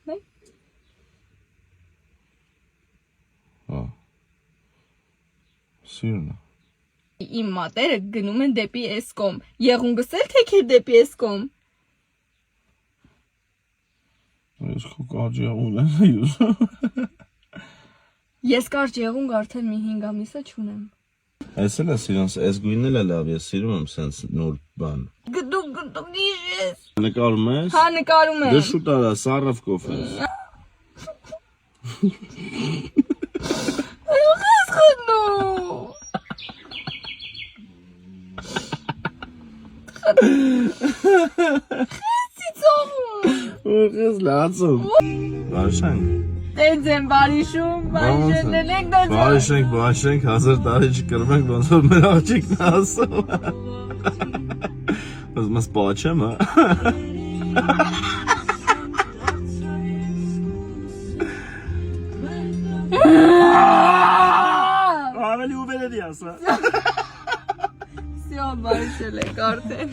Nei. Սիրուն է։ Իմ մատերը գնում են դեպի այս կողմ։ Եղունգս էլ թեքեր դեպի այս կողմ։ Ես քո կարճ եղունգ եմ ուզում։ Ես կարճ եղունգ արդեն մի 5 ամիս է չունեմ։ Այս էլ է սիրուն, այս գույնն էլ է լավ, ես սիրում եմ սենց նոր բան։ Գդուկ դիշես։ Նկարում ես։ Հա նկարում եմ։ Դե շուտ արա, սարավ կոֆես։ Այո, խնո։ Ուղղես լացում։ Բարիշանք։ Տենց եմ բարիշում, բարիշեննենք դες։ Բարիշենք, 1000 տարի չկրվենք, ոնց որ մեր աղջիկն ասում։ Բայց մս պաչեմ, հա։ Ավելի ուվեր էդի ասա։ Всё, բարիշել եք արդեն։